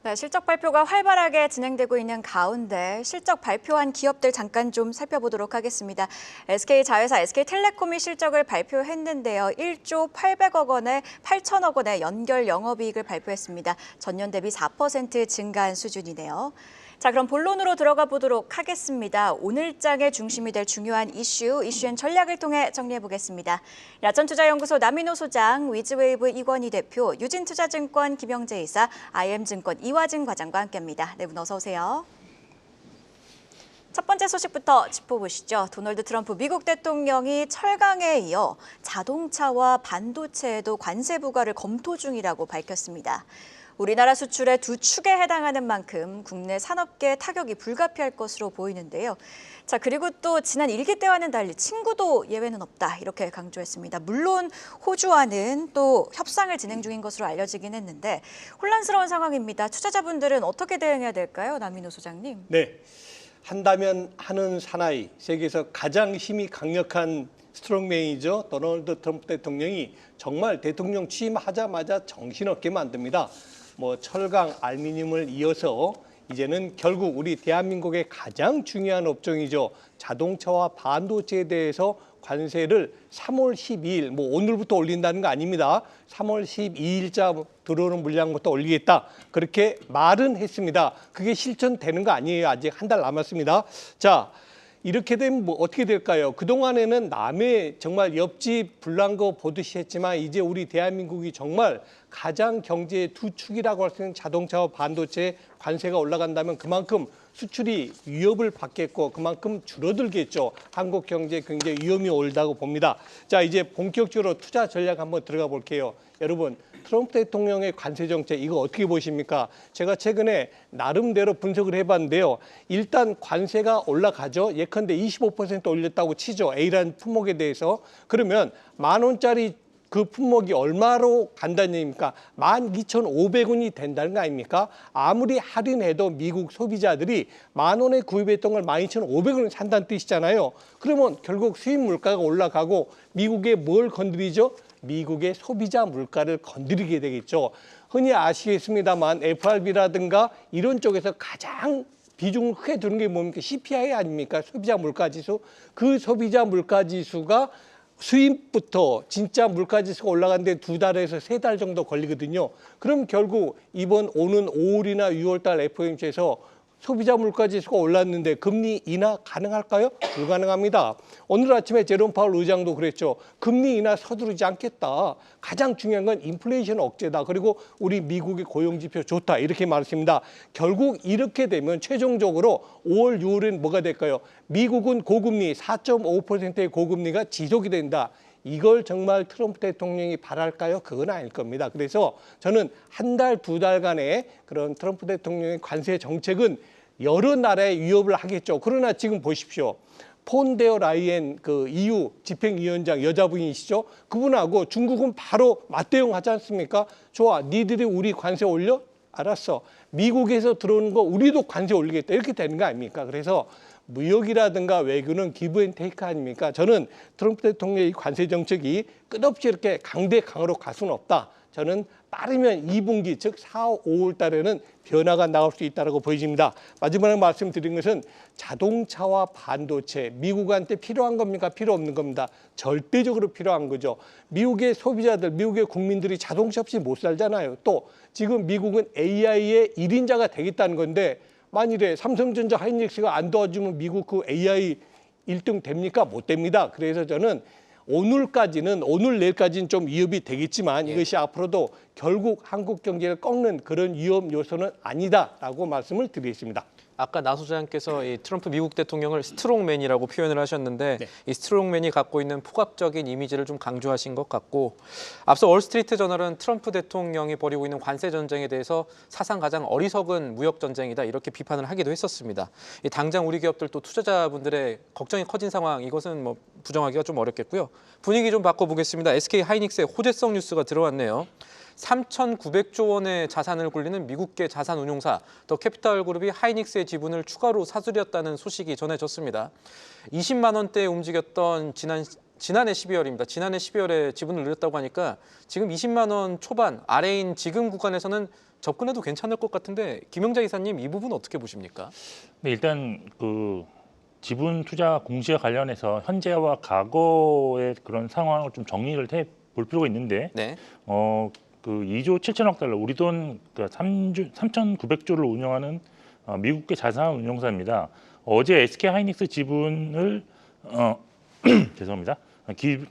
네, 실적 발표가 활발하게 진행되고 있는 가운데 실적 발표한 기업들 잠깐 좀 살펴보도록 하겠습니다. SK자회사, SK텔레콤이 실적을 발표했는데요. 1조 800억 원에 8천억 원의 연결 영업이익을 발표했습니다. 전년 대비 4% 증가한 수준이네요. 자, 그럼 본론으로 들어가 보도록 하겠습니다. 오늘장의 중심이 될 중요한 이슈앤 전략을 통해 정리해 보겠습니다. 야천투자연구소 남인호 소장, 위즈웨이브 이권희 대표, 유진투자증권 김영재 이사, IM증권 이화진 과장과 함께합니다. 네, 분 어서 오세요. 첫 번째 소식부터 짚어보시죠. 도널드 트럼프 미국 대통령이 철강에 이어 자동차와 반도체에도 관세 부과를 검토 중이라고 밝혔습니다. 우리나라 수출의 두 축에 해당하는 만큼 국내 산업계에 타격이 불가피할 것으로 보이는데요. 자, 그리고 또 지난 일기 때와는 달리 친구도 예외는 없다 이렇게 강조했습니다. 물론 호주와는 또 협상을 진행 중인 것으로 알려지긴 했는데 혼란스러운 상황입니다. 투자자분들은 어떻게 대응해야 될까요? 남인호 소장님. 네, 한다면 하는 사나이, 세계에서 가장 힘이 강력한 스트롱맨이죠. 도널드 트럼프 대통령이 정말 대통령 취임하자마자 정신없게 만듭니다. 철강, 알루미늄을 이어서 이제는 결국 우리 대한민국의 가장 중요한 업종이죠. 자동차와 반도체에 대해서 관세를 3월 12일, 오늘부터 올린다는 거 아닙니다. 3월 12일자 들어오는 물량부터 올리겠다. 그렇게 말은 했습니다. 그게 실천되는 거 아니에요. 아직 한 달 남았습니다. 자, 이렇게 되면 어떻게 될까요? 그동안에는 남의 정말 옆집 불난 거 보듯이 했지만 이제 우리 대한민국이 정말 가장 경제의 두 축이라고 할 수 있는 자동차와 반도체 관세가 올라간다면 그만큼 수출이 위협을 받겠고 그만큼 줄어들겠죠. 한국 경제 굉장히 위험이 올다고 봅니다. 자, 이제 본격적으로 투자 전략 한번 들어가 볼게요. 여러분, 트럼프 대통령의 관세 정책 이거 어떻게 보십니까? 제가 최근에 나름대로 분석을 해봤는데요. 일단 관세가 올라가죠. 예컨대 25% 올렸다고 치죠. A라는 품목에 대해서. 그러면 10,000원짜리 그 품목이 얼마로 간다는 얘기입니까? 12,500원이 된다는 거 아닙니까? 아무리 할인해도 미국 소비자들이 10,000원에 구입했던 걸 12,500원에 산다는 뜻이잖아요. 그러면 결국 수입 물가가 올라가고 미국에 뭘 건드리죠? 미국의 소비자 물가를 건드리게 되겠죠. 흔히 아시겠습니다만 FRB라든가 이런 쪽에서 가장 비중을 크게 두는 게 뭡니까? CPI 아닙니까? 소비자 물가지수. 그 소비자 물가지수가 수입부터 진짜 물가지수가 올라가는데 2달에서 3달 정도 걸리거든요. 그럼 결국 이번 오는 5월이나 6월달 FOMC에서 소비자 물가지수가 올랐는데 금리 인하 가능할까요? 불가능합니다. 오늘 아침에 제롬 파월 의장도 그랬죠. 금리 인하 서두르지 않겠다. 가장 중요한 건 인플레이션 억제다. 그리고 우리 미국의 고용지표 좋다. 이렇게 말했습니다. 결국 이렇게 되면 최종적으로 5월, 6월엔 뭐가 될까요? 미국은 고금리 4.5%의 고금리가 지속이 된다. 이걸 정말 트럼프 대통령이 바랄까요? 그건 아닐 겁니다. 그래서 저는 한 달, 2달간의 그런 트럼프 대통령의 관세 정책은 여러 나라에 위협을 하겠죠. 그러나 지금 보십시오. 폰데어 라이엔 그 EU 집행위원장 여자분이시죠. 그분하고 중국은 바로 맞대응하지 않습니까? 좋아, 니들이 우리 관세 올려? 알았어. 미국에서 들어오는 거 우리도 관세 올리겠다. 이렇게 되는 거 아닙니까? 그래서 무역이라든가 외교는 기브 앤 테이크 아닙니까? 저는 트럼프 대통령의 관세 정책이 끝없이 이렇게 강대강으로 갈 수는 없다. 저는 빠르면 2분기 즉 4, 5월 달에는 변화가 나올 수 있다고 보여집니다. 마지막으로 말씀드린 것은 자동차와 반도체 미국한테 필요한 겁니까? 필요 없는 겁니다. 절대적으로 필요한 거죠. 미국의 소비자들, 미국의 국민들이 자동차 없이 못 살잖아요. 또 지금 미국은 AI의 1인자가 되겠다는 건데 만일에 삼성전자 하이닉스가 안 도와주면 미국 그 AI 1등 됩니까? 못 됩니다. 그래서 저는 오늘 내일까지는 좀 위협이 되겠지만 이것이 앞으로도 결국 한국 경제를 꺾는 그런 위험 요소는 아니다라고 말씀을 드리겠습니다. 아까 나 소장께서 이 트럼프 미국 대통령을 스트롱맨이라고 표현을 하셨는데 이 스트롱맨이 갖고 있는 포괄적인 이미지를 좀 강조하신 것 같고 앞서 월스트리트 저널은 트럼프 대통령이 벌이고 있는 관세 전쟁에 대해서 사상 가장 어리석은 무역 전쟁이다 이렇게 비판을 하기도 했었습니다. 이 당장 우리 기업들 또 투자자분들의 걱정이 커진 상황 이것은 부정하기가 좀 어렵겠고요. 분위기 좀 바꿔보겠습니다. SK 하이닉스의 호재성 뉴스가 들어왔네요. 3,900조 원의 자산을 굴리는 미국계 자산운용사 더 캐피탈 그룹이 하이닉스의 지분을 추가로 사들였다는 소식이 전해졌습니다. 20만 원대에 움직였던 지난해 12월입니다. 지난해 12월에 지분을 늘렸다고 하니까 지금 20만 원 초반 아래인 지금 구간에서는 접근해도 괜찮을 것 같은데 김영자 이사님 이 부분 어떻게 보십니까? 네, 일단 그 지분 투자 공시와 관련해서 현재와 과거의 그런 상황을 좀 정리를 해 볼 필요가 있는데 네. 그 2조 7천억 달러 우리 돈 3,900조를 운영하는 미국계 자산 운용사입니다. 어제 SK 하이닉스 지분을 죄송합니다.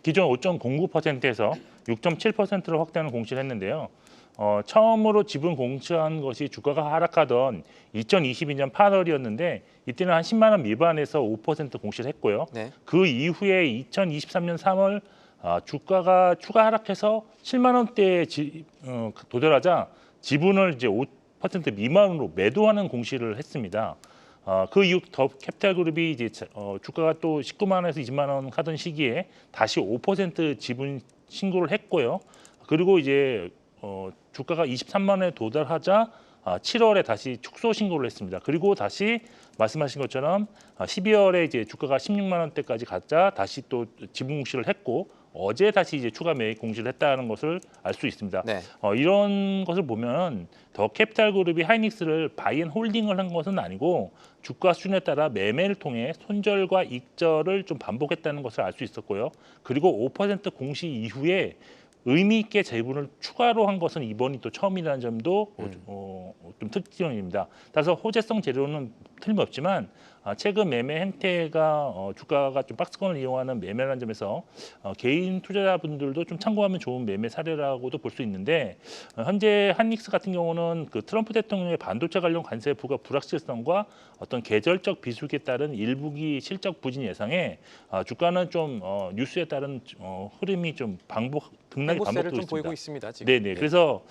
기존 5.09%에서 6.7%로 확대하는 공시를 했는데요. 처음으로 지분 공시한 것이 주가가 하락하던 2022년 8월이었는데 이때는 한 10만 원 미만에서 5% 공시를 했고요. 네. 그 이후에 2023년 3월 주가가 추가 하락해서 7만 원대에 도달하자 지분을 이제 5% 미만으로 매도하는 공시를 했습니다. 그 이후 더 캐피탈 그룹이 이제 주가가 또 19만 원에서 20만 원 하던 시기에 다시 5% 지분 신고를 했고요. 그리고 이제 주가가 23만 원에 도달하자 7월에 다시 축소 신고를 했습니다. 그리고 다시 말씀하신 것처럼 12월에 이제 주가가 16만 원대까지 갔자 다시 또 지분 공시를 했고 어제 다시 이제 추가 매입 공시를 했다는 것을 알 수 있습니다. 네. 이런 것을 보면 더 캐피탈 그룹이 하이닉스를 바이앤홀딩을 한 것은 아니고 주가 수준에 따라 매매를 통해 손절과 익절을 좀 반복했다는 것을 알 수 있었고요. 그리고 5% 공시 이후에 의미 있게 재분을 추가로 한 것은 이번이 또 처음이라는 점도 좀 특징입니다. 따라서 호재성 재료는 틀림없지만 최근 매매 행태가 주가가 좀 박스권을 이용하는 매매라는 점에서 개인 투자자분들도 좀 참고하면 좋은 매매 사례라고도 볼 수 있는데 현재 한닉스 같은 경우는 그 트럼프 대통령의 반도체 관련 관세 부과 불확실성과 어떤 계절적 비수기에 따른 일부기 실적 부진 예상에 주가는 좀 뉴스에 따른 흐름이 좀 등락이 행보세를 반복되고 좀 있습니다. 보이고 있습니다. 지금. 네네. 그래서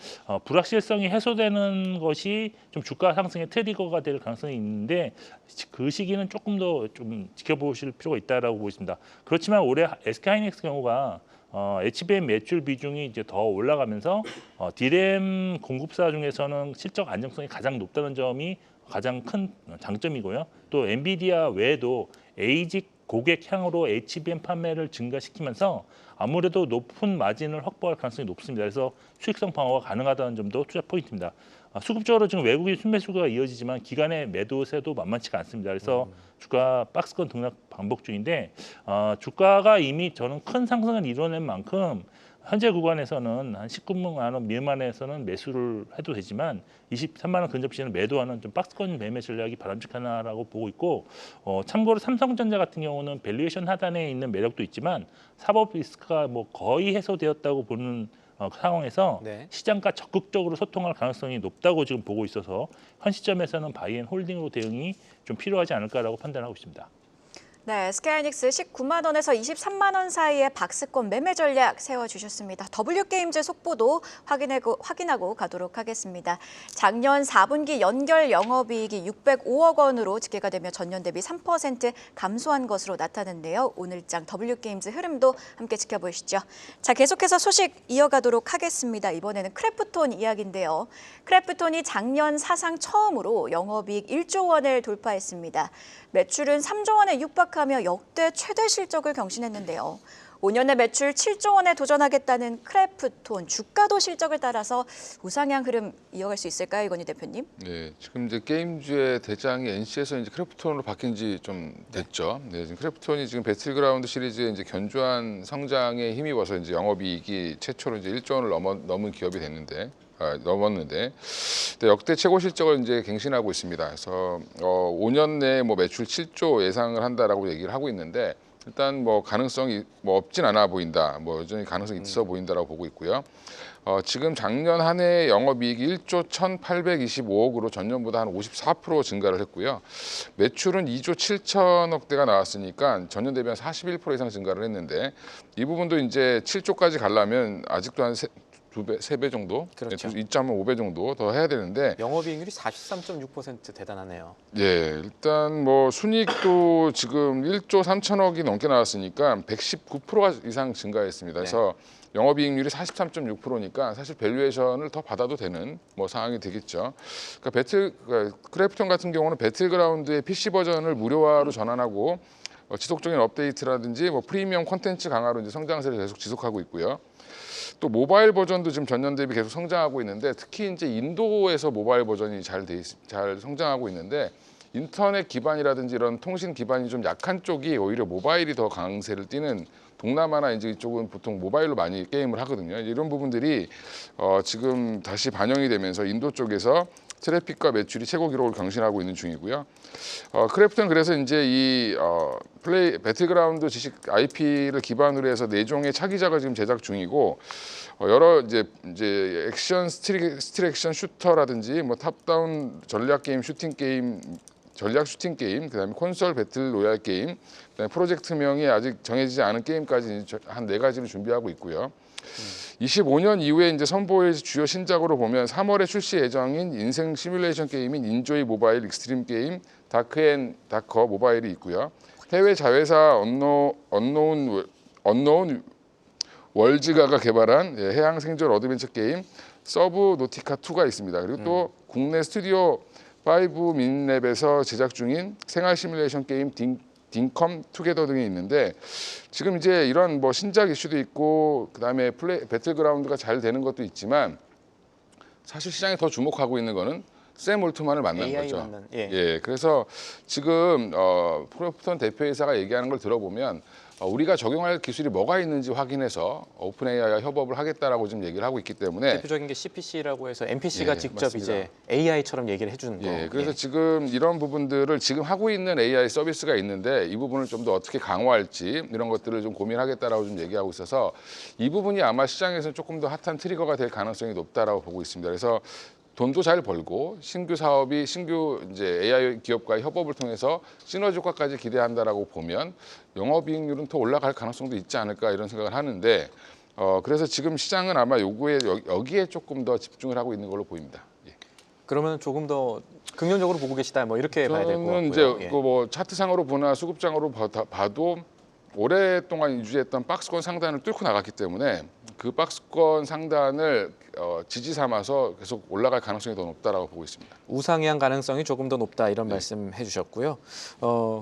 불확실성이 해소되는 것이 좀 주가 상승의 트리거가 될 가능성이 있는데 그 시기는 조금 더 좀 지켜보실 필요가 있다라고 보겠습니다. 그렇지만 올해 SK 하이닉스 경우가 HBM 매출 비중이 이제 더 올라가면서 디램 공급사 중에서는 실적 안정성이 가장 높다는 점이 가장 큰 장점이고요. 또 엔비디아 외에도 에이직 고객향으로 HBM 판매를 증가시키면서 아무래도 높은 마진을 확보할 가능성이 높습니다. 그래서 수익성 방어가 가능하다는 점도 투자 포인트입니다. 수급적으로 지금 외국인 순매수가 이어지지만 기관의 매도세도 만만치가 않습니다. 그래서 주가 박스권 등락 반복 중인데 주가가 이미 저는 큰 상승을 이뤄낸 만큼 현재 구간에서는 한 19만 원 미만에서는 매수를 해도 되지만 23만 원 근접 시에는 매도하는 좀 박스권 매매 전략이 바람직하다라고 보고 있고 참고로 삼성전자 같은 경우는 밸류에이션 하단에 있는 매력도 있지만 사법 리스크가 뭐 거의 해소되었다고 보는 상황에서 네. 시장과 적극적으로 소통할 가능성이 높다고 지금 보고 있어서 현 시점에서는 바이앤홀딩으로 대응이 좀 필요하지 않을까라고 판단하고 있습니다. 네, SK하이닉스 19만 원에서 23만 원 사이의 박스권 매매 전략 세워주셨습니다. W게임즈 속보도 확인하고 가도록 하겠습니다. 작년 4분기 연결 영업이익이 605억 원으로 집계가 되며 전년 대비 3% 감소한 것으로 나타났는데요. 오늘장 W게임즈 흐름도 함께 지켜보시죠. 자, 계속해서 소식 이어가도록 하겠습니다. 이번에는 크래프톤 이야기인데요. 크래프톤이 작년 사상 처음으로 영업이익 1조 원을 돌파했습니다. 매출은 3조 원에 육박하며 역대 최대 실적을 경신했는데요. 5년의 매출 7조 원에 도전하겠다는 크래프톤 주가도 실적을 따라서 우상향 흐름 이어갈 수 있을까요, 이건희 대표님? 네, 지금 이제 게임주의 대장이 NC에서 이제 크래프톤으로 바뀐 지 좀 됐죠. 네, 지금 크래프톤이 지금 배틀그라운드 시리즈의 이제 견조한 성장에 힘입어서 이제 영업이익이 최초로 이제 1조 원을 넘은 기업이 됐는데. 넘었는데 역대 최고 실적을 이제 갱신하고 있습니다. 그래서 5년 내에 뭐 매출 7조 예상을 한다라고 얘기를 하고 있는데 일단 뭐 가능성이 뭐 없진 않아 보인다. 뭐 여전히 가능성이 있어 보인다라고 보고 있고요. 지금 작년 한 해 영업이익이 1조 1,825억으로 전년보다 한 54% 증가를 했고요. 매출은 2조 7천억대가 나왔으니까 전년 대비 한 41% 이상 증가를 했는데 이 부분도 이제 7조까지 가려면 아직도 한 3배 정도, 그렇죠. 2.5배 정도 더 해야 되는데 영업이익률이 43.6% 대단하네요. 예, 일단 뭐 순이익도 지금 1조 3천억이 넘게 나왔으니까 119% 이상 증가했습니다. 그래서 영업이익률이 43.6%니까 사실 밸류에이션을 더 받아도 되는 뭐 상황이 되겠죠. 그러니까 크래프톤 같은 경우는 배틀그라운드의 PC 버전을 무료화로 전환하고 지속적인 업데이트라든지 뭐 프리미엄 콘텐츠 강화로 이제 성장세를 계속 지속하고 있고요. 또 모바일 버전도 지금 전년 대비 계속 성장하고 있는데 특히 이제 인도에서 모바일 버전이 잘 성장하고 있는데 인터넷 기반이라든지 이런 통신 기반이 좀 약한 쪽이 오히려 모바일이 더 강세를 띠는 동남아나 이제 이쪽은 보통 모바일로 많이 게임을 하거든요. 이런 부분들이 지금 다시 반영이 되면서 인도 쪽에서 트래픽과 매출이 최고 기록을 경신하고 있는 중이고요. 크래프톤 그래서 이제 이 배틀그라운드 지식 IP를 기반으로 해서 4종의 차기작을 지금 제작 중이고 여러 이제 액션 스틸 액션 슈터라든지 뭐 탑다운 전략 게임 전략 슈팅 게임, 그다음에 콘솔 배틀 로얄 게임, 그다음에 프로젝트명이 아직 정해지지 않은 게임까지 한 4가지를 준비하고 있고요. 25년 이후에 이제 선보일 주요 신작으로 보면 3월에 출시 예정인 인생 시뮬레이션 게임인 인조이 모바일 익스트림 게임 다크 모바일이 있고요. 해외 자회사 언노운 월즈가가 개발한 해양 생존 어드벤처 게임 서브 노티카 2가 있습니다. 그리고 또 국내 스튜디오 5 미니랩에서 제작 중인 생활 시뮬레이션 게임 딩컴 투게더 등이 있는데 지금 이제 이런 뭐 신작 이슈도 있고 그다음에 배틀그라운드가 잘 되는 것도 있지만 사실 시장에 더 주목하고 있는 거는 샘 올트만을 만난 거죠. 예, 그래서 지금 크래프톤 대표이사가 얘기하는 걸 들어보면 우리가 적용할 기술이 뭐가 있는지 확인해서 오픈 AI와 협업을 하겠다라고 지금 얘기를 하고 있기 때문에 대표적인 게 CPC라고 해서 NPC가 예, 직접 맞습니다. 이제 AI처럼 얘기를 해주는 거. 예, 그래서 지금 이런 부분들을 지금 하고 있는 AI 서비스가 있는데 이 부분을 좀 더 어떻게 강화할지 이런 것들을 좀 고민하겠다라고 좀 얘기하고 있어서 이 부분이 아마 시장에서 조금 더 핫한 트리거가 될 가능성이 높다라고 보고 있습니다. 그래서 돈도 잘 벌고 신규 이제 AI 기업과의 협업을 통해서 시너지 효과까지 기대한다라고 보면 영업이익률은 더 올라갈 가능성도 있지 않을까 이런 생각을 하는데 그래서 지금 시장은 아마 여기에 조금 더 집중을 하고 있는 걸로 보입니다. 예. 그러면 조금 더 긍정적으로 보고 계시다. 뭐 이렇게 봐야 될 것 같고요. 저는 이제 예. 뭐 차트상으로 보나 수급장으로 봐도 오랫동안 유지했던 박스권 상단을 뚫고 나갔기 때문에 그 박스권 상단을 지지 삼아서 계속 올라갈 가능성이 더 높다라고 보고 있습니다. 우상향 가능성이 조금 더 높다 이런 말씀해 주셨고요.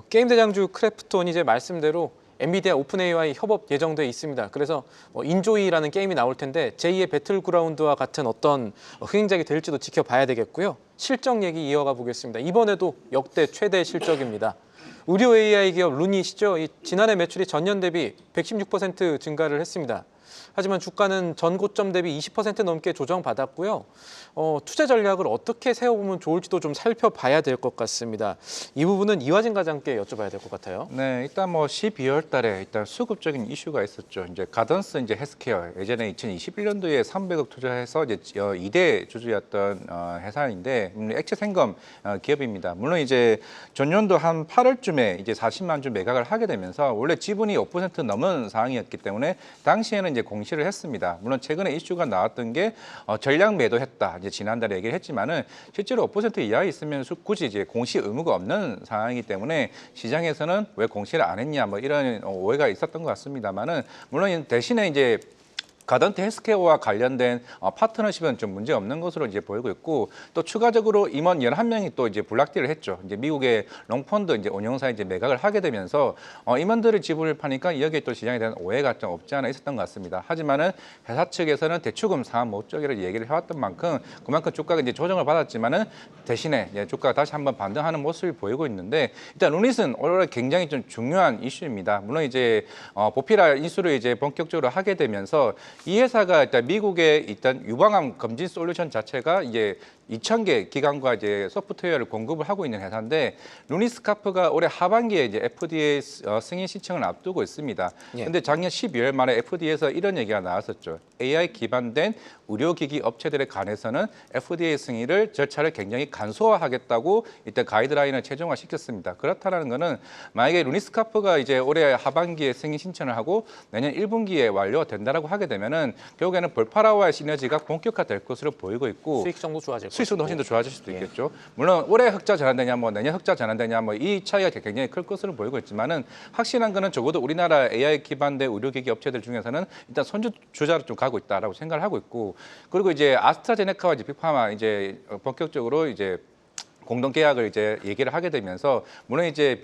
게임 대장주 크래프톤이 이제 말씀대로 엔비디아 오픈 AI와의 협업 예정돼 있습니다. 그래서 인조이라는 게임이 나올 텐데 제2의 배틀그라운드와 같은 어떤 흥행작이 될지도 지켜봐야 되겠고요. 실적 얘기 이어가 보겠습니다. 이번에도 역대 최대 실적입니다. 의료 AI 기업 루닛이죠. 지난해 매출이 전년 대비 116% 증가를 했습니다. 하지만 주가는 전 고점 대비 20% 넘게 조정받았고요. 투자 전략을 어떻게 세워보면 좋을지도 좀 살펴봐야 될 것 같습니다. 이 부분은 이화진 과장께 여쭤봐야 될 것 같아요. 네, 일단 뭐 12월 달에 일단 수급적인 이슈가 있었죠. 이제 가던스 이제 헬스케어 예전에 2021년도에 300억 투자해서 이제 2대 주주였던 회사인데 액체 생검 기업입니다. 물론 이제 전년도 한 8월쯤에 이제 40만 주 매각을 하게 되면서 원래 지분이 5% 넘은 상황이었기 때문에 당시에는 이제 공시를 했습니다. 물론 최근에 이슈가 나왔던 게 전량 매도했다. 이제 지난달에 얘기를 했지만은 실제로 5% 이하에 있으면 굳이 이제 공시 의무가 없는 상황이기 때문에 시장에서는 왜 공시를 안 했냐 뭐 이런 오해가 있었던 것 같습니다만은 물론 대신에 이제 가던트 헬스케어와 관련된 파트너십은 좀 문제 없는 것으로 이제 보이고 있고 또 추가적으로 임원 11명이 또 이제 블락딜을 했죠. 이제 미국의 롱펀드 이제 운용사 이제 매각을 하게 되면서 임원들의 지분을 파니까 여기에 또 시장에 대한 오해가 좀 없지 않아 있었던 것 같습니다. 하지만은 회사 측에서는 대출금 상환 목적으로 얘기를 해왔던 만큼 그만큼 주가가 이제 조정을 받았지만은 대신에 이제 주가가 다시 한번 반등하는 모습을 보이고 있는데 일단 루닛은 올해 굉장히 좀 중요한 이슈입니다. 물론 이제 보피라 인수를 이제 본격적으로 하게 되면서 이 회사가 일단 미국의 일단 유방암 검진 솔루션 자체가 이제 2,000개 기관과 이제 소프트웨어를 공급을 하고 있는 회사인데 루니스카프가 올해 하반기에 이제 FDA 승인 신청을 앞두고 있습니다. 그런데 작년 12월 말에 FDA에서 이런 얘기가 나왔었죠. AI 기반된 의료기기 업체들에 관해서는 FDA 승인을 절차를 굉장히 간소화하겠다고 일단 가이드라인을 최종화시켰습니다. 그렇다는 것은 만약에 루니스카프가 이제 올해 하반기에 승인 신청을 하고 내년 1분기에 완료된다라고 하게 되면은 결국에는 볼파라와의 시너지가 본격화될 것으로 보이고 있고 수익성도 좋아질 것이고. 수익성도 훨씬 더 좋아질 수도 있겠죠. 물론 올해 흑자 전환되냐, 뭐 내년 흑자 전환되냐, 뭐 이 차이가 굉장히 클 것으로 보이고 있지만은 확실한 거는 적어도 우리나라 AI 기반된 의료기기 업체들 중에서는 일단 선두주자로 좀 가고 있다라고 생각을 하고 있고 그리고 이제 아스트라제네카와 이제 빅파마 이제 본격적으로 이제 공동 계약을 이제 얘기를 하게 되면서 물론 이제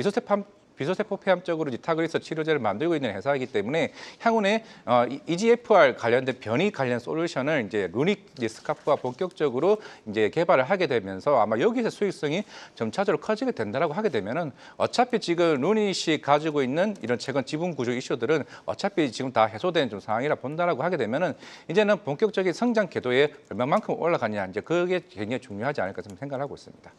비소세포 폐암 쪽으로 타그리스 치료제를 만들고 있는 회사이기 때문에 향후에 EGFR 관련된 변이 관련 솔루션을 이제 루닉 스카프가 본격적으로 이제 개발을 하게 되면서 아마 여기서 수익성이 점차적으로 커지게 된다라고 하게 되면은 어차피 지금 루닛이 가지고 있는 이런 최근 지분 구조 이슈들은 어차피 지금 다 해소된 좀 상황이라 본다라고 하게 되면은 이제는 본격적인 성장 궤도에 얼마만큼 올라가냐 이제 그게 굉장히 중요하지 않을까 좀 생각을 하고 있습니다.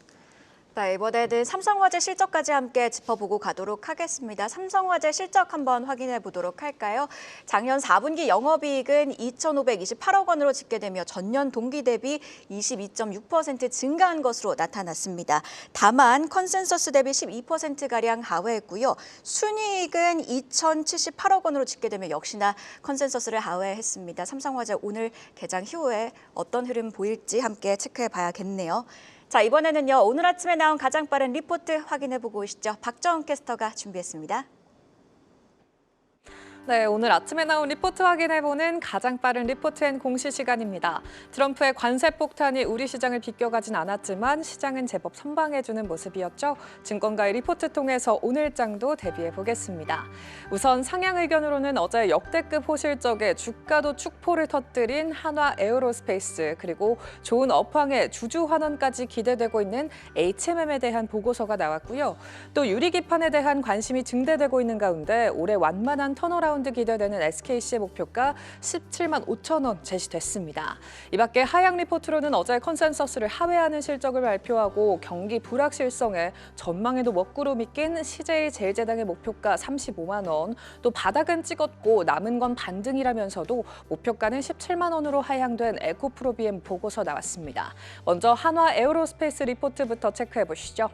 네, 이번에는 삼성화재 실적까지 함께 짚어보고 가도록 하겠습니다. 삼성화재 실적 한번 확인해 보도록 할까요? 작년 4분기 영업이익은 2,528억 원으로 집계되며 전년 동기 대비 22.6% 증가한 것으로 나타났습니다. 다만 컨센서스 대비 12%가량 하회했고요. 순이익은 2,078억 원으로 집계되며 역시나 컨센서스를 하회했습니다. 삼성화재 오늘 개장 이후에 어떤 흐름 보일지 함께 체크해 봐야겠네요. 자, 이번에는요. 오늘 아침에 나온 가장 빠른 리포트 확인해보고 오시죠. 박정은 캐스터가 준비했습니다. 네, 오늘 아침에 나온 리포트 확인해보는 가장 빠른 리포트 앤 공시 시간입니다. 트럼프의 관세 폭탄이 우리 시장을 비껴가진 않았지만 시장은 제법 선방해주는 모습이었죠. 증권가의 리포트 통해서 오늘장도 대비해보겠습니다. 우선 상향 의견으로는 어제 역대급 호실적에 주가도 축포를 터뜨린 한화 에어로스페이스 그리고 좋은 업황에 주주 환원까지 기대되고 있는 HMM에 대한 보고서가 나왔고요. 또 유리기판에 대한 관심이 증대되고 있는 가운데 올해 완만한 턴어라운드 기대되는 SKC의 목표가 17만 5천 원 제시됐습니다. 이 밖에 하향 리포트로는 어제 컨센서스를 하회하는 실적을 발표하고 경기 불확실성에 전망에도 먹구름이 낀 CJ제일제당의 목표가 35만 원, 또 바닥은 찍었고 남은 건 반등이라면서도 목표가는 17만 원으로 하향된 에코프로비엠 보고서 나왔습니다. 먼저 한화 에어로스페이스 리포트부터 체크해 보시죠.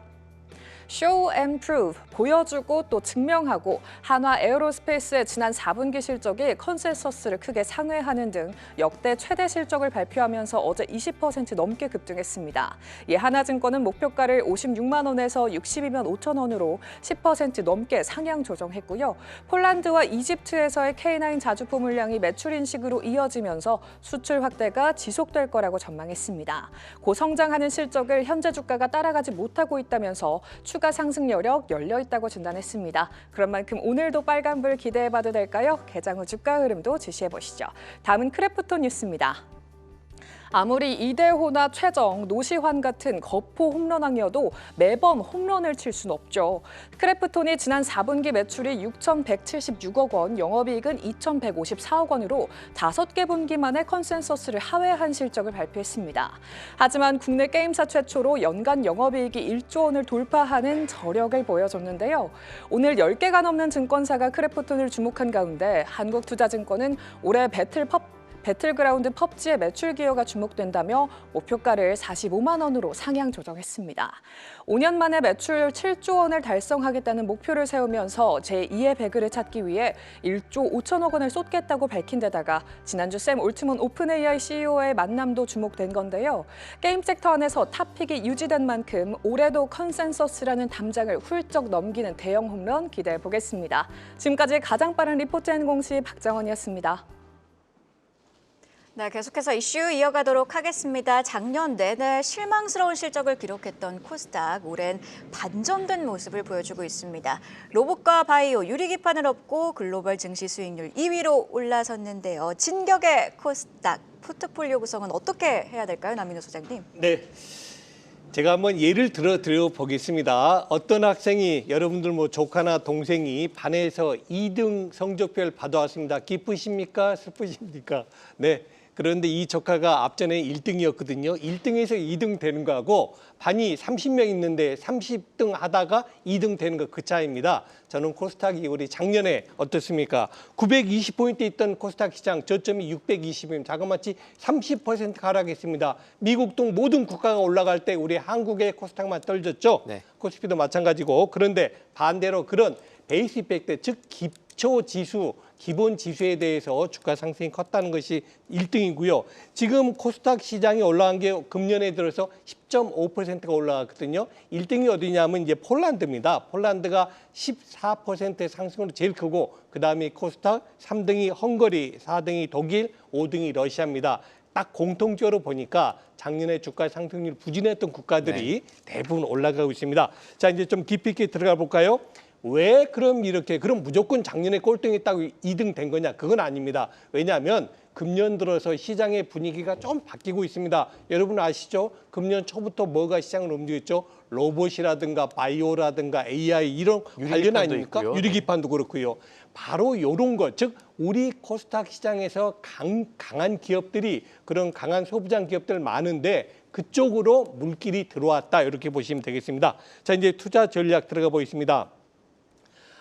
Show and prove, 보여주고 또 증명하고 한화 에어로스페이스의 지난 4분기 실적이 컨센서스를 크게 상회하는 등 역대 최대 실적을 발표하면서 어제 20% 넘게 급등했습니다. 이 하나증권은 목표가를 56만 원에서 62만 5천 원으로 10% 넘게 상향 조정했고요. 폴란드와 이집트에서의 K9 자주포 물량이 매출 인식으로 이어지면서 수출 확대가 지속될 거라고 전망했습니다. 고성장하는 실적을 현재 주가가 따라가지 못하고 있다면서 추가 상승 여력 열려 있다고 진단했습니다. 그런 만큼 오늘도 빨간불 기대해봐도 될까요? 개장 후 주가 흐름도 주시해보시죠. 다음은 크래프톤 뉴스입니다. 아무리 이대호나 최정, 노시환 같은 거포 홈런왕이어도 매번 홈런을 칠 수는 없죠. 크래프톤이 지난 4분기 매출이 6,176억 원, 영업이익은 2,154억 원으로 5개 분기 만에 컨센서스를 하회한 실적을 발표했습니다. 하지만 국내 게임사 최초로 연간 영업이익이 1조 원을 돌파하는 저력을 보여줬는데요. 오늘 10개가 넘는 증권사가 크래프톤을 주목한 가운데 한국투자증권은 올해 배틀그라운드 펍지의 매출 기여가 주목된다며 목표가를 45만 원으로 상향 조정했습니다. 5년 만에 매출 7조 원을 달성하겠다는 목표를 세우면서 제2의 배그를 찾기 위해 1조 5천억 원을 쏟겠다고 밝힌 데다가 지난주 샘 올트먼 오픈AI CEO의 만남도 주목된 건데요. 게임 섹터 안에서 탑픽이 유지된 만큼 올해도 컨센서스라는 담장을 훌쩍 넘기는 대형 홈런 기대해 보겠습니다. 지금까지 가장 빠른 리포트 앤 공시 박정원이었습니다. 네, 계속해서 이슈 이어가도록 하겠습니다. 작년 내내 실망스러운 실적을 기록했던 코스닥, 올해는 반전된 모습을 보여주고 있습니다. 로봇과 바이오, 유리기판을 업고 글로벌 증시 수익률 2위로 올라섰는데요. 진격의 코스닥, 포트폴리오 구성은 어떻게 해야 될까요, 남인호 소장님? 네. 제가 한번 예를 들어 보겠습니다. 어떤 학생이 여러분들 뭐 조카나 동생이 반에서 2등 성적표를 받아왔습니다. 기쁘십니까? 슬프십니까? 네. 그런데 이 조카가 앞전에 1등이었거든요. 1등에서 2등 되는 거하고 반이 30명 있는데 30등 하다가 2등 되는 거 그 차이입니다. 저는 코스닥이 우리 작년에 어떻습니까? 920포인트 있던 코스닥 시장 저점이 620이면 자그마치 30% 하락했습니다. 미국 등 모든 국가가 올라갈 때 우리 한국의 코스닥만 떨어졌죠. 네. 코스피도 마찬가지고. 그런데 반대로 그런 베이스 이펙트, 즉 기초 지수, 기본 지수에 대해서 주가 상승이 컸다는 것이 1등이고요. 지금 코스닥 시장이 올라간 게 금년에 들어서 10.5%가 올라갔거든요. 1등이 어디냐면 이제 폴란드입니다. 폴란드가 14%의 상승으로 제일 크고 그다음에 코스닥 3등이 헝가리, 4등이 독일, 5등이 러시아입니다. 딱 공통적으로 보니까 작년에 주가 상승률 부진했던 국가들이 대부분 올라가고 있습니다. 자, 이제 좀 깊이 있게 들어가 볼까요? 왜 그럼 이렇게 그럼 무조건 작년에 꼴등이 있다고 2등 된 거냐? 그건 아닙니다. 왜냐하면 금년 들어서 시장의 분위기가 좀 바뀌고 있습니다. 여러분 아시죠? 금년 초부터 뭐가 시장을 움직였죠? 로봇이라든가 바이오라든가 AI 이런 관련 아닙니까? 있고요. 유리기판도 그렇고요. 바로 이런 것, 즉 우리 코스닥 시장에서 강한 기업들이 그런 강한 소부장 기업들 많은데 그쪽으로 물길이 들어왔다 이렇게 보시면 되겠습니다. 자, 이제 투자 전략 들어가 보겠습니다.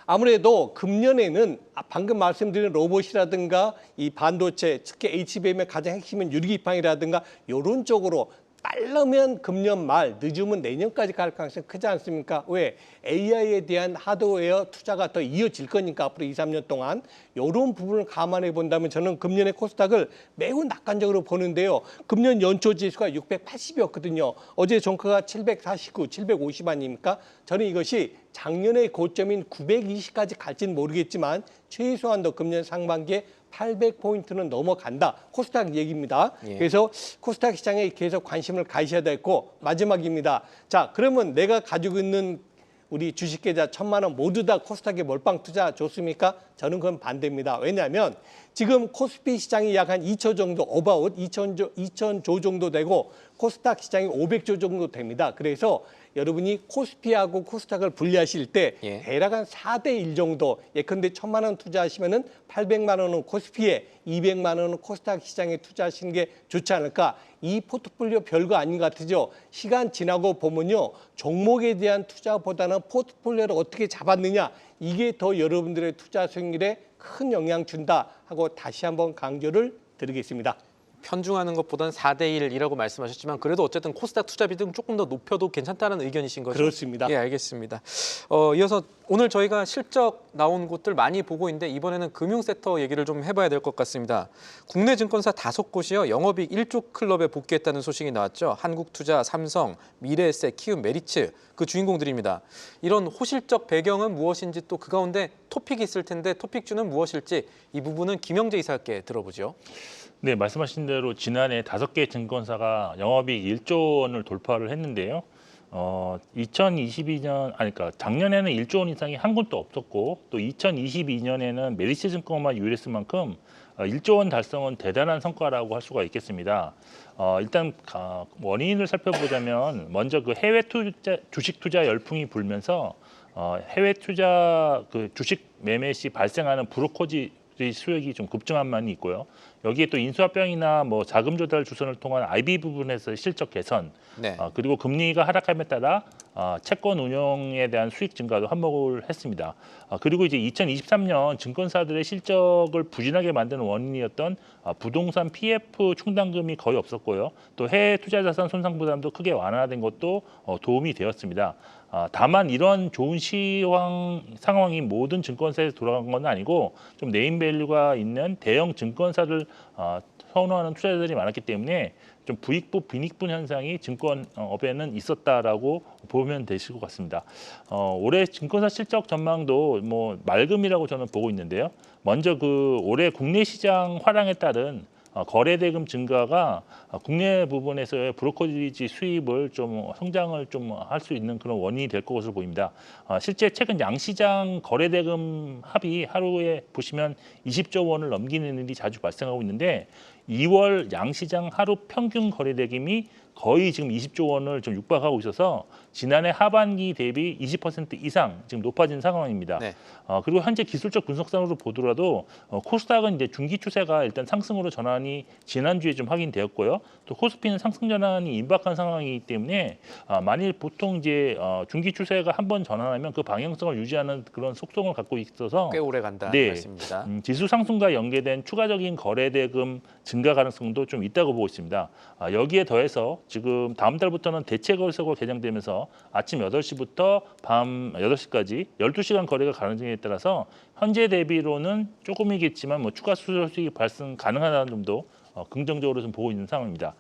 아무래도 금년에는 방금 말씀드린 로봇이라든가 이 반도체, 특히 HBM의 가장 핵심은 유리기판이라든가 이런 쪽으로 빠르면 금년 말, 늦으면 내년까지 갈 가능성이 크지 않습니까? 왜? AI에 대한 하드웨어 투자가 더 이어질 거니까 앞으로 2, 3년 동안 이런 부분을 감안해 본다면 저는 금년의 코스닥을 매우 낙관적으로 보는데요. 금년 연초 지수가 680이었거든요. 어제 종가가 749, 750 아닙니까? 저는 이것이 작년의 고점인 920까지 갈지는 모르겠지만 최소한도 금년 상반기에 800포인트는 넘어간다. 코스닥 얘기입니다. 예. 그래서 코스닥 시장에 계속 관심을 가셔야 되고 마지막입니다. 자, 그러면 내가 가지고 있는 우리 주식 계좌 1,000만 원 모두 다 코스닥에 몰빵 투자 좋습니까? 저는 그건 반대입니다. 왜냐하면 지금 코스피 시장이 약 한 2조 정도, 어바웃 2,000조 정도 되고 코스닥 시장이 500조 정도 됩니다. 그래서 여러분이 코스피하고 코스닥을 분리하실 때 예. 대략 한 4대1 정도, 예컨대 1,000만 원 투자하시면은 800만 원은 코스피에, 200만 원은 코스닥 시장에 투자하시는 게 좋지 않을까? 이 포트폴리오 별거 아닌 것 같으죠? 시간 지나고 보면요. 종목에 대한 투자보다는 포트폴리오를 어떻게 잡았느냐, 이게 더 여러분들의 투자 수익률에 큰 영향 준다 하고 다시 한번 강조를 드리겠습니다. 편중하는 것보다는 4대1이라고 말씀하셨지만 그래도 어쨌든 코스닥 투자 비중 조금 더 높여도 괜찮다는 의견이신 거죠? 그렇습니다. 예, 알겠습니다. 이어서 오늘 저희가 실적 나온 곳들 많이 보고 있는데 이번에는 금융섹터 얘기를 좀 해봐야 될 것 같습니다. 국내 증권사 5곳이요. 영업이익 1조 클럽에 복귀했다는 소식이 나왔죠. 한국투자, 삼성, 미래에셋, 키움, 메리츠 그 주인공들입니다. 이런 호실적 배경은 무엇인지 또 그 가운데 토픽이 있을 텐데 토픽주는 무엇일지 이 부분은 김영재 이사께 들어보죠. 네, 말씀하신 대로 지난해 5개 증권사가 영업이익 1조 원을 돌파를 했는데요. 2022년 그러니까 작년에는 1조 원 이상이 한 곳도 없었고 또 2022년에는 메리츠 증권만 유일했을만큼 1조 원 달성은 대단한 성과라고 할 수가 있겠습니다. 일단 원인을 살펴보자면 먼저 그 해외 투자 주식 투자 열풍이 불면서 해외 투자 그 주식 매매 시 발생하는 브로커지 수익이 좀 급증한 면이 있고요. 여기에 또 인수합병이나 뭐 자금 조달 주선을 통한 IB 부분에서 실적 개선, 네. 그리고 금리가 하락함에 따라 채권 운용에 대한 수익 증가도 한몫을 했습니다. 그리고 이제 2023년 증권사들의 실적을 부진하게 만드는 원인이었던 부동산 PF 충당금이 거의 없었고요. 또 해외 투자 자산 손상 부담도 크게 완화된 것도 도움이 되었습니다. 다만 이런 좋은 상황이 모든 증권사에서 돌아간 건 아니고 좀 네임밸류가 있는 대형 증권사를 선호하는 투자자들이 많았기 때문에 좀 부익부 빈익분 현상이 증권업에는 있었다라고 보면 되실 것 같습니다. 올해 증권사 실적 전망도 뭐 맑음이라고 저는 보고 있는데요. 먼저 그 올해 국내 시장 화랑에 따른 거래대금 증가가 국내 부분에서의 브로커리지 수입을 좀 성장을 좀 할 수 있는 그런 원인이 될 것으로 보입니다. 실제 최근 양시장 거래대금 합이 하루에 보시면 20조 원을 넘기는 일이 자주 발생하고 있는데 2월 양시장 하루 평균 거래대금이 거의 지금 20조 원을 좀 육박하고 있어서 지난해 하반기 대비 20% 이상 지금 높아진 상황입니다. 네. 그리고 현재 기술적 분석상으로 보더라도 코스닥은 이제 중기 추세가 일단 상승으로 전환이 지난주에 좀 확인되었고요. 또 코스피는 상승 전환이 임박한 상황이기 때문에 만일 보통 이제 중기 추세가 한번 전환하면 그 방향성을 유지하는 그런 속성을 갖고 있어서 꽤 오래 간다는 네, 말씀입니다. 지수 상승과 연계된 추가적인 거래대금 증가 가능성도 좀 있다고 보고 있습니다. 여기에 더해서 지금 다음 달부터는 대체거래소가 개장되면서 아침 8시부터 밤 8시까지 12시간 거래가 가능성에 따라서 현재 대비로는 조금이겠지만 뭐 추가 수수료수익이 발생 가능하다는 점도 긍정적으로 좀 보고 있는 상황입니다.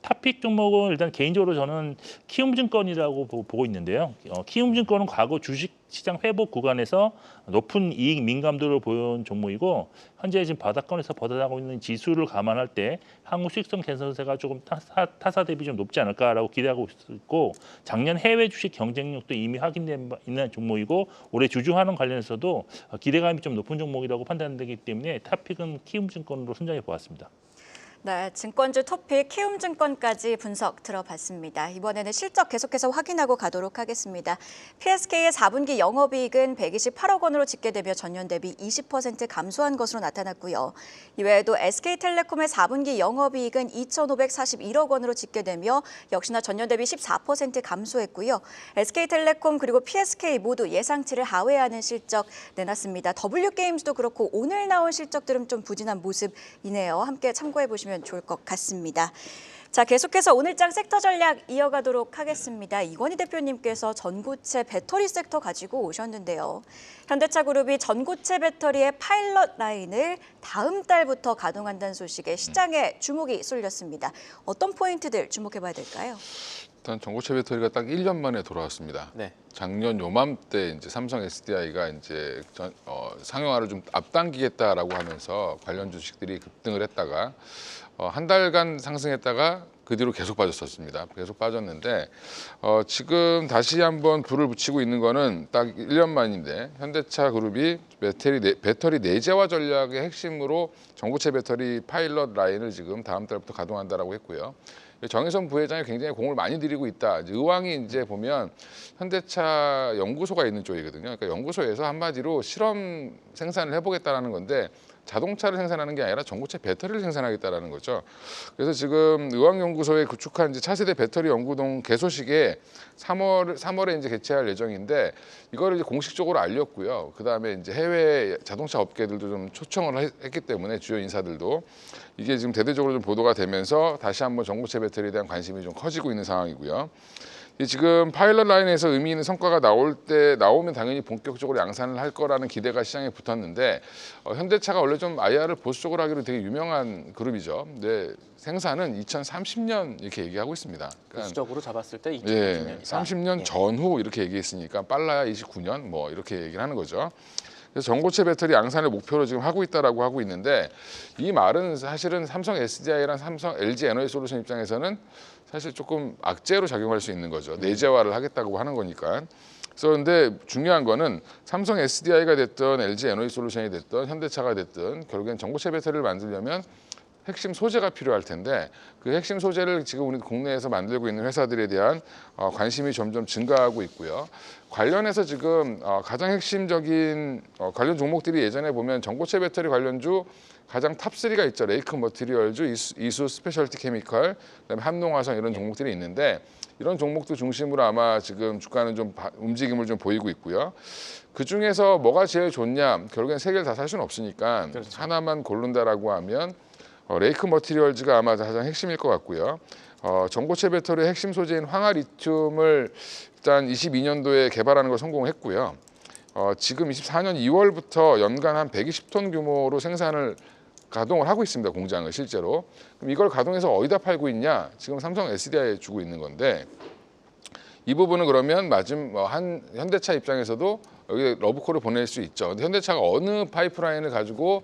탑픽 종목은 일단 개인적으로 저는 키움증권이라고 보고 있는데요. 키움증권은 과거 주식 시장 회복 구간에서 높은 이익 민감도를 보여온 종목이고 현재 지금 바닥권에서 벗어나고 있는 지수를 감안할 때 한국 수익성 개선세가 조금 타사 대비 좀 높지 않을까라고 기대하고 있고 작년 해외 주식 경쟁력도 이미 확인된 바 있는 종목이고 올해 주주환원 관련해서도 기대감이 좀 높은 종목이라고 판단되기 때문에 탑픽은 키움증권으로 선정해 보았습니다. 네, 증권주 토픽 키움증권까지 분석 들어봤습니다. 이번에는 실적 계속해서 확인하고 가도록 하겠습니다. PSK의 4분기 영업이익은 128억 원으로 집계되며 전년 대비 20% 감소한 것으로 나타났고요. 이외에도 SK텔레콤의 4분기 영업이익은 2,541억 원으로 집계되며 역시나 전년 대비 14% 감소했고요. SK텔레콤 그리고 PSK 모두 예상치를 하회하는 실적 내놨습니다. W게임즈도 그렇고 오늘 나온 실적들은 좀 부진한 모습이네요. 함께 참고해 보시면 좋을 것 같습니다. 자, 계속해서 오늘장 섹터 전략 이어가도록 하겠습니다. 이건희 대표님께서 전고체 배터리 섹터 가지고 오셨는데요. 현대차그룹이 전고체 배터리의 파일럿 라인을 다음 달부터 가동한다는 소식에 시장에 주목이 쏠렸습니다. 어떤 포인트들 주목해봐야 될까요? 일단 전고체 배터리가 딱 1년 만에 돌아왔습니다. 네. 작년 요맘때 이제 삼성 SDI가 이제 상용화를 좀 앞당기겠다라고 하면서 관련 주식들이 급등을 했다가 한 달간 상승했다가 그 뒤로 계속 빠졌었습니다. 계속 빠졌는데 지금 다시 한번 불을 붙이고 있는 거는 딱 1년 만인데 현대차 그룹이 배터리 내재화 전략의 핵심으로 전고체 배터리 파일럿 라인을 지금 다음 달부터 가동한다라고 했고요. 정의선 부회장이 굉장히 공을 많이 들이고 있다. 의왕이 이제 보면 현대차 연구소가 있는 쪽이거든요. 그러니까 연구소에서 한마디로 실험 생산을 해보겠다라는 건데 자동차를 생산하는 게 아니라 전고체 배터리를 생산하겠다라는 거죠. 그래서 지금 의왕연구소에 구축한 이제 차세대 배터리 연구동 개소식에 3월에 이제 개최할 예정인데 이거를 이제 공식적으로 알렸고요. 그 다음에 이제 해외 자동차 업계들도 좀 초청을 했기 때문에 주요 인사들도 이게 지금 대대적으로 좀 보도가 되면서 다시 한번 전고체 배터리에 대한 관심이 좀 커지고 있는 상황이고요. 지금 파일럿 라인에서 의미 있는 성과가 나오면 당연히 본격적으로 양산을 할 거라는 기대가 시장에 붙었는데 현대차가 원래 좀 IR을 보수적으로 하기로 되게 유명한 그룹이죠. 근데 생산은 2030년 이렇게 얘기하고 있습니다. 그러니까 수적으로 잡았을 때 2030년이다. 예, 30년 전후 이렇게 얘기했으니까 빨라야 29년 뭐 이렇게 얘기를 하는 거죠. 그래서 전고체 배터리 양산을 목표로 지금 하고 있다라고 하고 있는데 이 말은 사실은 삼성 SDI랑 삼성 LG 에너지솔루션 입장에서는 사실 조금 악재로 작용할 수 있는 거죠. 내재화를 하겠다고 하는 거니까. 그런데 중요한 거는 삼성 SDI가 됐든 LG 에너지솔루션이 됐든 현대차가 됐든 결국엔 전고체 배터리를 만들려면 핵심 소재가 필요할 텐데 그 핵심 소재를 지금 우리 국내에서 만들고 있는 회사들에 대한 관심이 점점 증가하고 있고요. 관련해서 지금 가장 핵심적인 관련 종목들이 예전에 보면 전고체 배터리 관련주 가장 탑3가 있죠. 레이크 머티리얼즈, 이수 스페셜티 케미컬, 그다음에 한농화성 이런 종목들이 있는데 이런 종목들 중심으로 아마 지금 주가는 좀 움직임을 좀 보이고 있고요. 그 중에서 뭐가 제일 좋냐? 결국엔 세 개를 다 살 수는 없으니까 그렇죠. 하나만 고른다라고 하면 레이크 머티리얼즈가 아마 가장 핵심일 것 같고요. 전고체 배터리의 핵심 소재인 황화 리튬을 일단 22년도에 개발하는 걸 성공했고요. 지금 24년 2월부터 연간 한 120톤 규모로 가동을 하고 있습니다. 공장을 실제로. 그럼 이걸 가동해서 어디다 팔고 있냐? 지금 삼성 SDI에 주고 있는 건데 이 부분은 그러면 한 현대차 입장에서도 여기 러브콜을 보낼 수 있죠. 근데 현대차가 어느 파이프라인을 가지고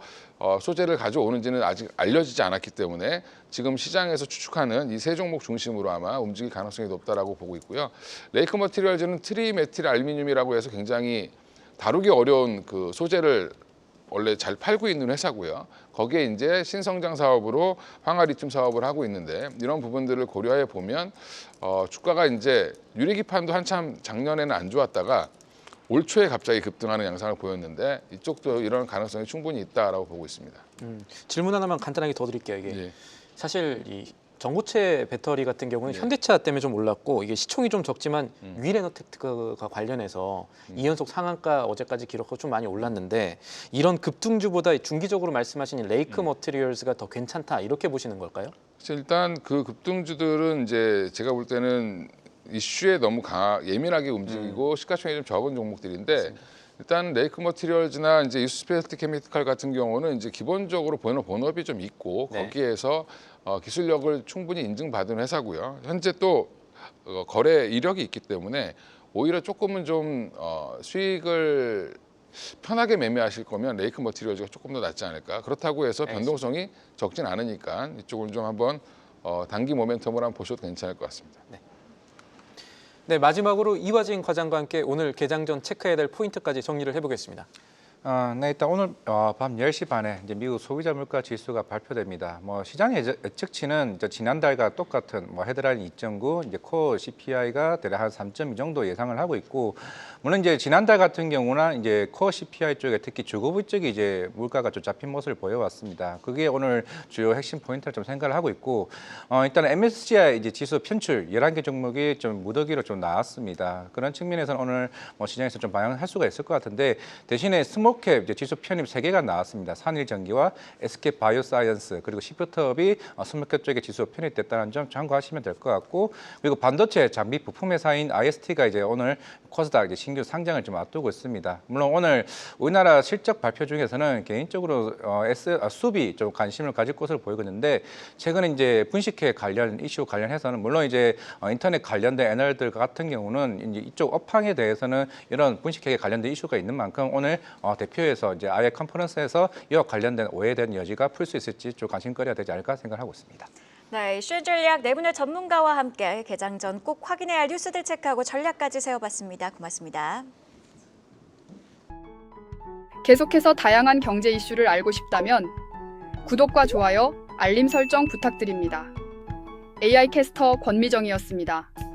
소재를 가져오는지는 아직 알려지지 않았기 때문에 지금 시장에서 추측하는 이 세 종목 중심으로 아마 움직일 가능성이 높다라고 보고 있고요. 레이크 머티리얼즈는 트리메틸 알루미늄이라고 해서 굉장히 다루기 어려운 그 소재를 원래 잘 팔고 있는 회사고요. 거기에 이제 신성장 사업으로 황화 리튬 사업을 하고 있는데 이런 부분들을 고려해 보면 주가가 이제 유리기판도 한참 작년에는 안 좋았다가 올 초에 갑자기 급등하는 양상을 보였는데 이쪽도 이런 가능성이 충분히 있다라고 보고 있습니다. 질문 하나만 간단하게 더 드릴게요. 이게 예. 사실 이 전고체 배터리 같은 경우는 현대차 때문에 좀 올랐고 이게 시총이 좀 적지만 위레노텍트가 관련해서 2연속 상한가 어제까지 기록하고 좀 많이 올랐는데 이런 급등주보다 중기적으로 말씀하신 레이크 머티리얼스가 더 괜찮다 이렇게 보시는 걸까요? 일단 그 급등주들은 이제 제가 볼 때는 이슈에 너무 예민하게 움직이고 시가총액이 좀 적은 종목들인데 맞습니다. 일단 레이크 머티리얼즈나 이제 이수 스페셜티 케미컬 같은 경우는 이제 기본적으로 본업이 좀 있고 네. 거기에서 기술력을 충분히 인증받은 회사고요. 현재 또 거래 이력이 있기 때문에 오히려 조금은 좀 수익을 편하게 매매하실 거면 레이크 머티리얼즈가 조금 더 낫지 않을까. 그렇다고 해서 변동성이 적진 않으니까 이쪽을 좀 한번 단기 모멘텀을 한번 보셔도 괜찮을 것 같습니다. 네, 마지막으로 이화진 과장과 함께 오늘 개장 전 체크해야 될 포인트까지 정리를 해보겠습니다. 네, 일단 오늘 밤 10시 반에 이제 미국 소비자 물가 지수가 발표됩니다. 시장의 예측치는 이제 지난달과 똑같은 헤드라인 2.9, 이제 코어 CPI가 대략 한 3.2 정도 예상을 하고 있고, 물론 이제 지난달 같은 경우는 이제 코어 CPI 쪽에 특히 주거부 쪽이 이제 물가가 좀 잡힌 모습을 보여왔습니다. 그게 오늘 주요 핵심 포인트를 좀 생각을 하고 있고, 일단 MSCI 이제 지수 편출 11개 종목이 좀 무더기로 좀 나왔습니다. 그런 측면에서는 오늘 시장에서 좀 반영할 수가 있을 것 같은데, 대신에 스몰캡 이제 지수 편입 3개가 나왔습니다. 산일전기와 SK 바이오사이언스 그리고 시프트업이 스몰캡 쪽에 지수 편입됐다는 점 참고하시면 될 것 같고, 그리고 반도체 장비 부품 회사인 IST가 이제 오늘 코스닥 이제 신규 상장을 좀 앞두고 있습니다. 물론 오늘 우리나라 실적 발표 중에서는 개인적으로 수비 좀 관심을 가질 것으로 보이는데, 최근에 이제 분식회 관련 이슈 관련해서는 물론 이제 인터넷 관련된 애널들 같은 경우는 이제 이쪽 업황에 대해서는 이런 분식회에 관련된 이슈가 있는 만큼 오늘 대표에서 이제 아예 컨퍼런스에서 이와 관련된 오해된 여지가 풀 수 있을지 좀 관심거리가 되지 않을까 생각하고 있습니다. 네, 이슈 전략 네 분의 전문가와 함께 개장 전 꼭 확인해야 할 뉴스들 체크하고 전략까지 세워봤습니다. 고맙습니다. 계속해서 다양한 경제 이슈를 알고 싶다면 구독과 좋아요, 알림 설정 부탁드립니다. AI 캐스터 권미정이었습니다.